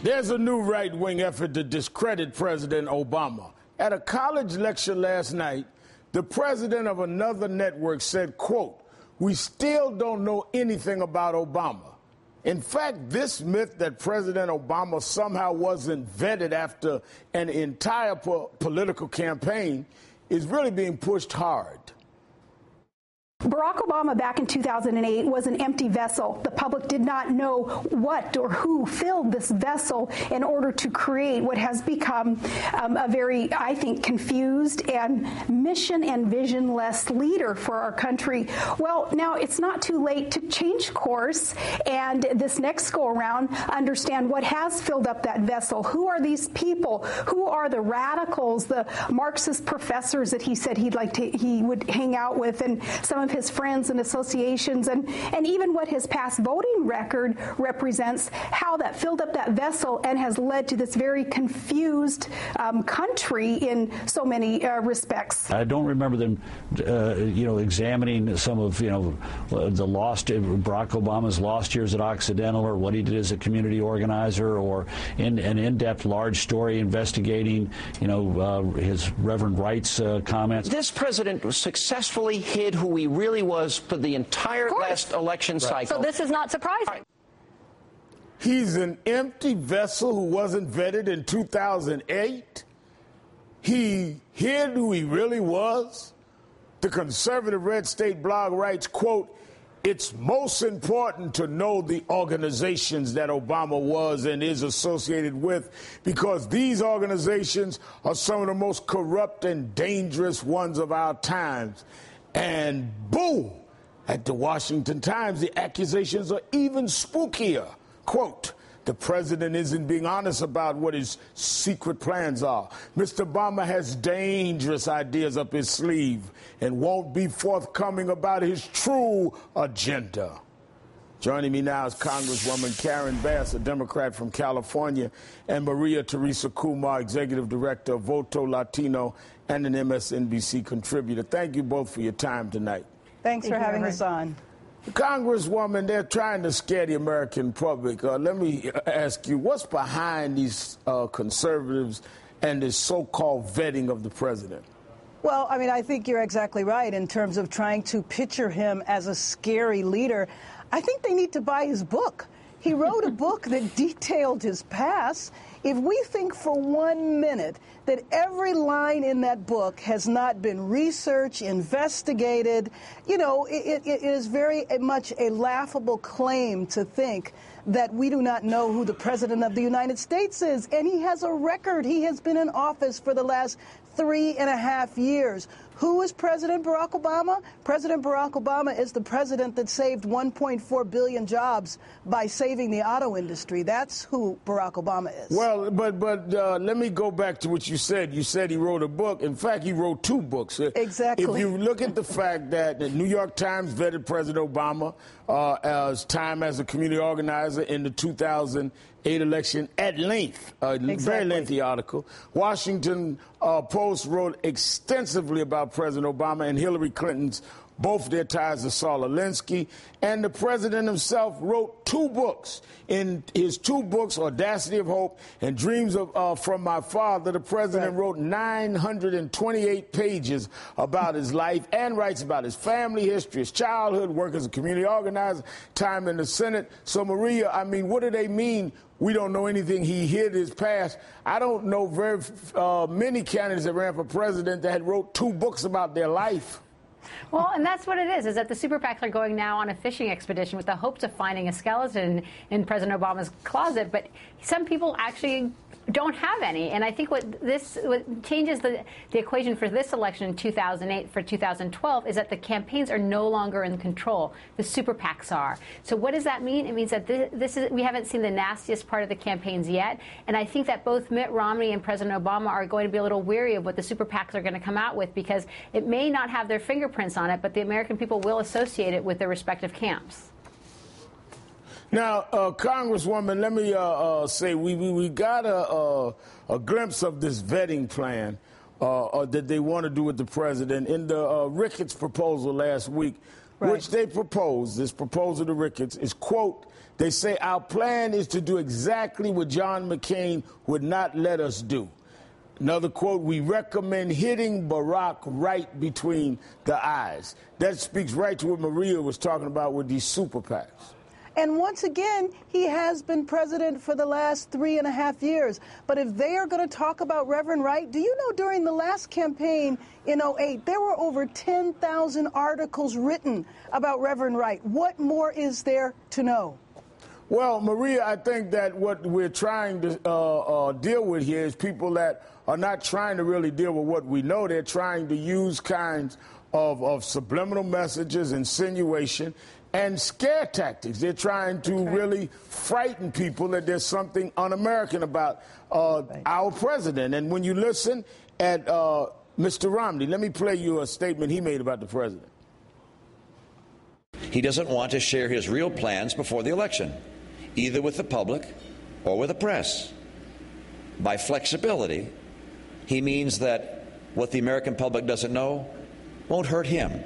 There's a new right-wing effort to discredit President Obama. At a college lecture last night, the president of another network said, quote, "We still don't know anything about Obama." In fact, this myth that President Obama somehow wasn't vetted after an entire political campaign is really being pushed hard. Barack Obama back in 2008 was an empty vessel. The public did not know what or who filled this vessel in order to create what has become a very, I think, confused and mission and visionless leader for our country. Well, now it's not too late to change course and this next go around understand what has filled up that vessel. Who are these people? Who are the radicals, the Marxist professors that he said he would hang out with, and some of his friends and associations, and even what his past voting record represents, how that filled up that vessel and has led to this very confused country in so many respects. I don't remember them, examining some of, the lost, Barack Obama's lost years at Occidental, or what he did as a community organizer, or in an in-depth large story investigating, his Reverend Wright's comments. This president successfully hid who he really was for the entire last election cycle. So this is not surprising. He's an empty vessel who wasn't vetted in 2008. He hid who he really was. The conservative Red State blog writes, quote, "It's most important to know the organizations that Obama was and is associated with, because these organizations are some of the most corrupt and dangerous ones of our times." And boom, at the Washington Times, the accusations are even spookier. Quote, "The president isn't being honest about what his secret plans are. Mr. Obama has dangerous ideas up his sleeve and won't be forthcoming about his true agenda." Joining me now is Congresswoman Karen Bass, a Democrat from California, and Maria Teresa Kumar, Executive Director of Voto Latino and an MSNBC contributor. Thank you both for your time tonight. Thanks for having us on. Congresswoman, they're trying to scare the American public. Let me ask you, what's behind these conservatives and this so-called vetting of the president? Well, I mean, I think you're exactly right in terms of trying to picture him as a scary leader. I think they need to buy his book. He wrote a book that detailed his past. If we think for 1 minute that every line in that book has not been researched, investigated, it is very much a laughable claim to think that we do not know who the president of the United States is. And he has a record. He has been in office for the last 3.5 years. Who is President Barack Obama? President Barack Obama is the president that saved 1.4 billion jobs by saving the auto industry. That's who Barack Obama is. Well, but let me go back to what you said. You said he wrote a book. In fact, he wrote 2 books. Exactly. If you look at the fact that the New York Times vetted President Obama as time as a community organizer in the 2008 election at length, very lengthy article. Washington Post wrote extensively about President Obama and Hillary Clinton's, both their ties to Saul Alinsky, and the president himself wrote 2 books. In his 2 books, Audacity of Hope and Dreams from My Father, the president wrote 928 pages about his life and writes about his family history, his childhood, work as a community organizer, time in the Senate. So, Maria, I mean, what do they mean? We don't know anything. He hid his past. I don't know very many candidates that ran for president that had wrote 2 books about their life. Well, and that's what it is that the super PACs are going now on a fishing expedition with the hopes of finding a skeleton in President Obama's closet. But some people actually don't have any. And I think what changes the equation for this election in 2008 for 2012 is that the campaigns are no longer in control. The super PACs are. So what does that mean? It means that we haven't seen the nastiest part of the campaigns yet. And I think that both Mitt Romney and President Obama are going to be a little weary of what the super PACs are going to come out with, because it may not have their fingerprints on it, but the American people will associate it with their respective camps. Now, Congresswoman, let me say we got a glimpse of this vetting plan that they want to do with the president in the Ricketts proposal last week, which they proposed. This proposal to Ricketts is, quote, They say our plan is to do exactly what John McCain would not let us do. Another quote, we recommend hitting Barack right between the eyes. That speaks right to what Maria was talking about with these super PACs. And once again, he has been president for the last 3.5 years. But if they are going to talk about Reverend Wright, do you know during the last campaign in 2008, there were over 10,000 articles written about Reverend Wright. What more is there to know? Well, Maria, I think that what we're trying to deal with here is people that are not trying to really deal with what we know. They're trying to use kinds of subliminal messages, insinuation, and scare tactics. They're trying to really frighten people that there's something un-American about our president. And when you listen at Mr. Romney, let me play you a statement he made about the president. He doesn't want to share his real plans before the election, either with the public or with the press. By flexibility, he means that what the American public doesn't know won't hurt him.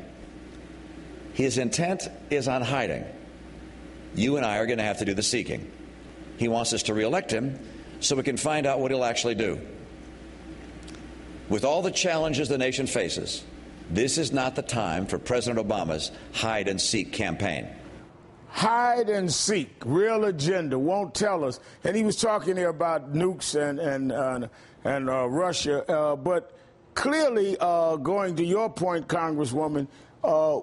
His intent is on hiding. You and I are going to have to do the seeking. He wants us to reelect him so we can find out what he'll actually do. With all the challenges the nation faces, this is not the time for President Obama's hide-and-seek campaign. Hide and seek, real agenda, won't tell us. And he was talking there about nukes and Russia. But clearly, going to your point, Congresswoman,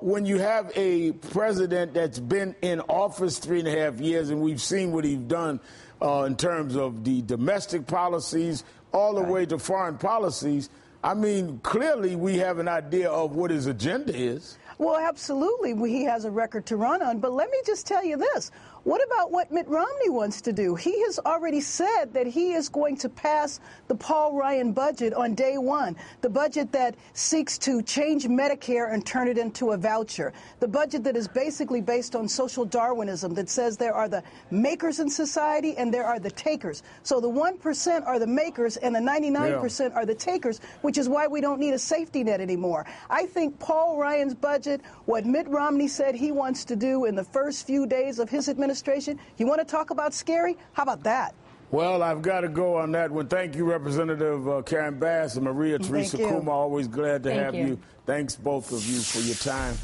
when you have a president that's been in office 3.5 years, and we've seen what he's done in terms of the domestic policies all the way to foreign policies, I mean, clearly we have an idea of what his agenda is. Well, absolutely. He has a record to run on. But let me just tell you this. What about what Mitt Romney wants to do? He has already said that he is going to pass the Paul Ryan budget on day one, the budget that seeks to change Medicare and turn it into a voucher, the budget that is basically based on social Darwinism that says there are the makers in society and there are the takers. So the 1% are the makers and the 99% are the takers, which is why we don't need a safety net anymore. I think Paul Ryan's budget, what Mitt Romney said he wants to do in the first few days of his administration, you want to talk about scary? How about that? Well, I've got to go on that one. Thank you, Representative Karen Bass and Maria Teresa Kumar. Always glad to have you. Thanks, both of you, for your time.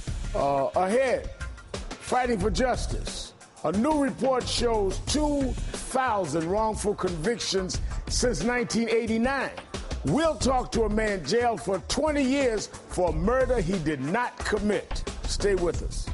Ahead, fighting for justice. A new report shows 2,000 wrongful convictions since 1989. We'll talk to a man jailed for 20 years for murder he did not commit. Stay with us.